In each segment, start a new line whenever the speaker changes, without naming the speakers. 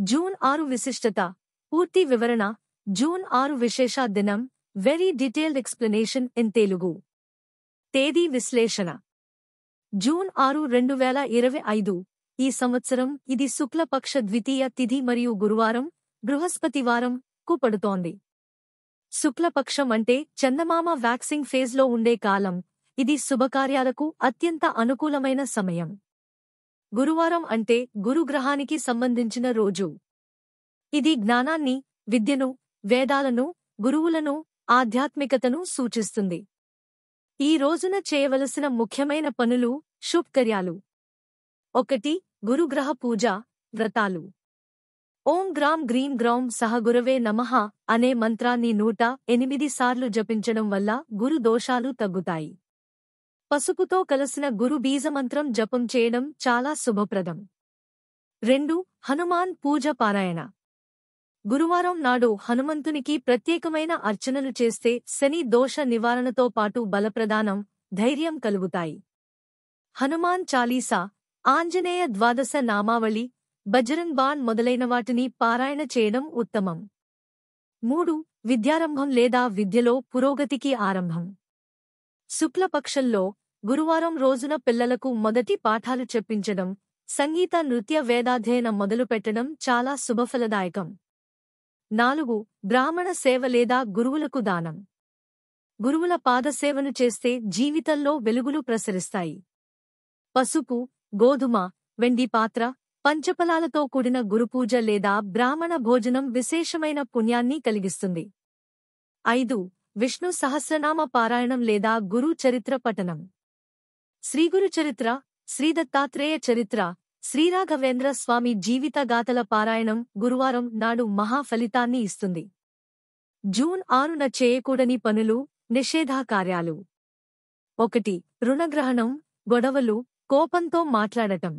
June 6 విశిష్టత. పూర్తి వివరణ. జూన్ 6 విశేష దినం. Very detailed explanation in Telugu. తేదీ విశ్లేషణ. జూన్ 6 2025. ఈ సంవత్సరం ఇది శుక్లపక్ష ద్వితీయ తిథి మరియు గురువారం, బృహస్పతివారం కు పడుతోంది. శుక్లపక్షం అంటే చందమామ వ్యాక్సింగ్ ఫేజ్లో ఉండే కాలం. ఇది శుభకార్యాలకు అత్యంత అనుకూలమైన సమయం. గురువారం అంటే గురుగ్రహానికి సంబంధించిన రోజు. ఇది జ్ఞానాన్ని, విద్యను, వేదాలను, గురువులను, ఆధ్యాత్మికతను సూచిస్తుంది. ఈ రోజున చేయవలసిన ముఖ్యమైన పనులు, శుభకార్యాలు. 1. గురుగ్రహ పూజ, వ్రతాలు. ఓం గ్రాం గ్రీం గ్రౌం సహ గురవే నమః అనే మంత్రాన్ని 108 సార్లు జపించడం వల్ల గురు దోషాలు తగ్గుతాయి. పసుపుతో కలసిన గురు బీజమంత్రం జపం చేయడం చాలా శుభప్రదం. 2. హనుమాన్ పూజ పారాయణ. గురువారం నాడు హనుమంతునికి ప్రత్యేకమైన అర్చనలు చేస్తే శని దోష నివారణతో పాటు బలప్రదానం, ధైర్యం కలుగుతాయి. హనుమాన్ చాలీసా, ఆంజనేయ ద్వాదశ నామావళి, బజరంగ్ బాణ్ మొదలైనవాటిని పారాయణ చేయడం ఉత్తమం. 3. విద్యారంభం లేదా విద్యలో పురోగతికి ఆరంభం. శుక్లపక్షంలో గురువారం రోజున పిల్లలకు మొదటి పాఠాలు చెప్పించడం, సంగీత నృత్య వేదాధ్యయనం మొదలుపెట్టడం చాలా శుభఫలదాయకం. 4. బ్రాహ్మణ సేవ లేదా గురువులకు దానం. గురువుల పాదసేవను చేస్తే జీవితంలో వెలుగులు ప్రసరిస్తాయి. పసుపు, గోధుమ, వెండి పాత్ర, పంచఫలాలతో కూడిన గురుపూజ లేదా బ్రాహ్మణ భోజనం విశేషమైన పుణ్యాన్ని కలిగిస్తుంది. 5. విష్ణు సహస్రనామ పారాయణం లేదా గురు చరిత్ర పఠనం. శ్రీగురు చరిత్ర, శ్రీదత్తాత్రేయ చరిత్ర, శ్రీరాఘవేంద్ర స్వామి జీవితగాథల పారాయణం గురువారం నాడు మహా ఫలితాన్ని ఇస్తుంది. జూన్ 6న చేయకూడని పనులు, నిషేధ కార్యాలు. 1. రుణగ్రహణం, గొడవలు, కోపంతో మాట్లాడటం.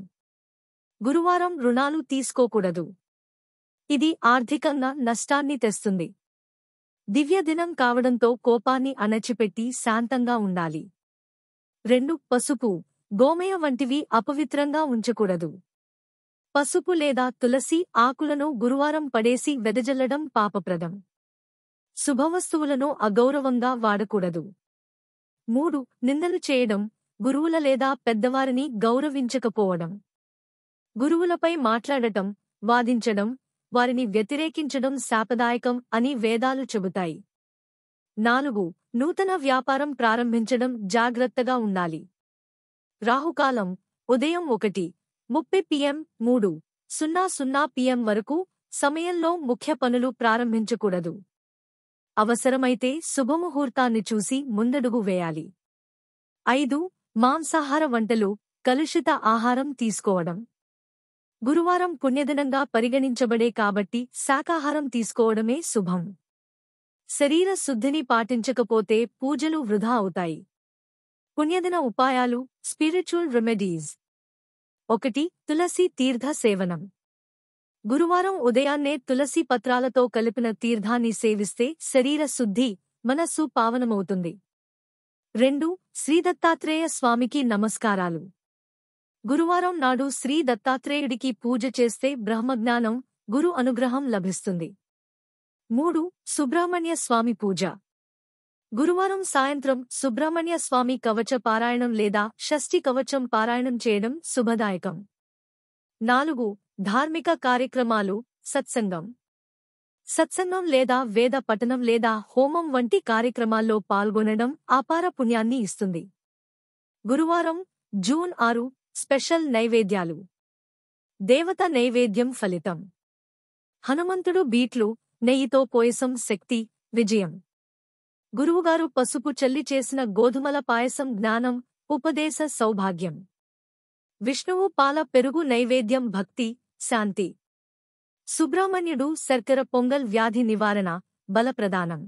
గురువారం రుణాలు తీసుకోకూడదు. ఇది ఆర్థికంగా నష్టాన్ని తెస్తుంది. దివ్యదినం కావడంతో కోపాన్ని అణచిపెట్టి శాంతంగా ఉండాలి. 2. పసుపు, గోమయ వంటివి అపవిత్రంగా ఉంచకూడదు. పసుపు లేదా తులసి ఆకులను గురువారం పడేసి వెదజల్లడం పాపప్రదం. శుభవస్తువులను అగౌరవంగా వాడకూడదు. 3. నిందలు చేయడం, గురువుల లేదా పెద్దవారిని గౌరవించకపోవడం. గురువులపై మాట్లాడటం, వాదించడం, వారిని వ్యతిరేకించడం శాపదాయకం అని వేదాలు చెబుతాయి. 4. నూతన వ్యాపారం ప్రారంభించడం జాగ్రత్తగా ఉండాలి. రాహుకాలం ఉదయం 1:30 PM 3:00 PM వరకు. సమయంలో ముఖ్య పనులు ప్రారంభించకూడదు. అవసరమైతే శుభముహూర్తాన్ని చూసి ముందడుగు వేయాలి. 5. మాంసాహార వంటలు, కలుషిత ఆహారం తీసుకోవడం. గురువారం పుణ్యదినంగా పరిగణించబడే కాబట్టి శాకాహారం తీసుకోవడమే శుభం. శరీర శుద్ధిని పాటించకపోతే పూజలు వృధా అవుతాయి. పుణ్యదిన ఉపాయాలు, స్పిరిచువల్ రెమెడీస్. 1. తులసి తీర్థ సేవనం. గురువారం ఉదయాన్నే తులసి పత్రాలతో కలిపిన తీర్థాన్ని సేవిస్తే శరీర శుద్ధి, మనస్సు పావనమవుతుంది. 2. శ్రీదత్తాత్రేయ స్వామికి నమస్కారాలు. గురువారం నాడు శ్రీ దత్తాత్రేయుడికి పూజ చేస్తే బ్రహ్మజ్ఞానం, గురు అనుగ్రహం లభిస్తుంది. 3. సుబ్రహ్మణ్య స్వామి పూజ. గురువారం సాయంత్రం సుబ్రహ్మణ్య స్వామి కవచ పారాయణం లేదా షష్ఠి కవచం పారాయణం చేయడం శుభదాయకం. 4. ధార్మిక కార్యక్రమాలు, సత్సంగం. సత్సంగం లేదా వేద పఠనం లేదా హోమం వంటి కార్యక్రమాల్లో పాల్గొనడం అపార పుణ్యాన్ని ఇస్తుంది. గురువారం జూన్ 6 స్పెషల్ నైవేద్యాలు. దేవత నైవేద్యం ఫలితం. హనుమంతుడు బీట్లు, నెయ్యితో పాయసం శక్తి, విజయం. గురువుగారు పసుపు చల్లి చేసిన గోధుమల పాయసం జ్ఞానం, ఉపదేశ సౌభాగ్యం. విష్ణువు పాల పెరుగు నైవేద్యం భక్తి, శాంతి. సుబ్రహ్మణ్యుడు శర్కర పొంగల్ వ్యాధి నివారణ, బలప్రదానం.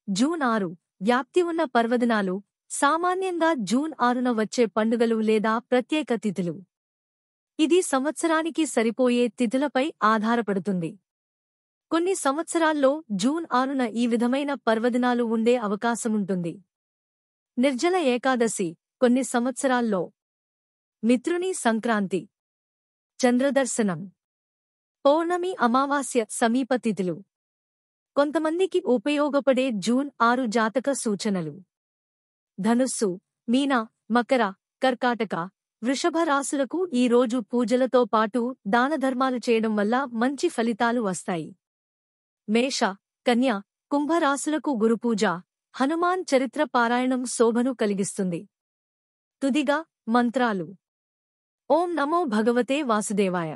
జూన్ 6 వ్యాప్తి ఉన్న పర్వదినాలు. సామాన్యంగా జూన్ 6న వచ్చే పండుగలు లేదా ప్రత్యేక తిథులు. ఇది సంవత్సరానికి సరిపోయే తిథులపై ఆధారపడుతుంది. కొన్ని సంవత్సరాల్లో జూన్ 6న ఈ విధమైన పర్వదినాలు ఉండే అవకాశముంటుంది. నిర్జల ఏకాదశి, కొన్ని సంవత్సరాల్లో. మిత్రుని సంక్రాంతి, చంద్రదర్శనం, పౌర్ణమి అమావాస్య సమీప తిథులు. కొంతమందికి ఉపయోగపడే జూన్ 6 జాతక సూచనలు. ధనుస్సు, మీన, మకర, కర్కాటక, వృషభ రాశులకు ఈ రోజు పూజలతో పాటు దానధర్మాలు చేయడం వల్ల మంచి ఫలితాలు వస్తాయి. మేష, కన్య, కుంభ రాశులకు గురుపూజ, హనుమాన్ చరిత్ర పారాయణం శోభను కలిగిస్తుంది. తుదిగా మంత్రాలు. ఓం నమో భగవతే వాసుదేవాయ.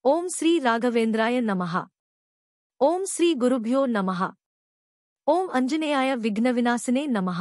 ఓం శ్రీ రాఘవేంద్రాయ నమః. ఓం శ్రీ గురుభ్యో నమః. ఓం అంజనేయాయ విఘ్నవినాశినే నమః.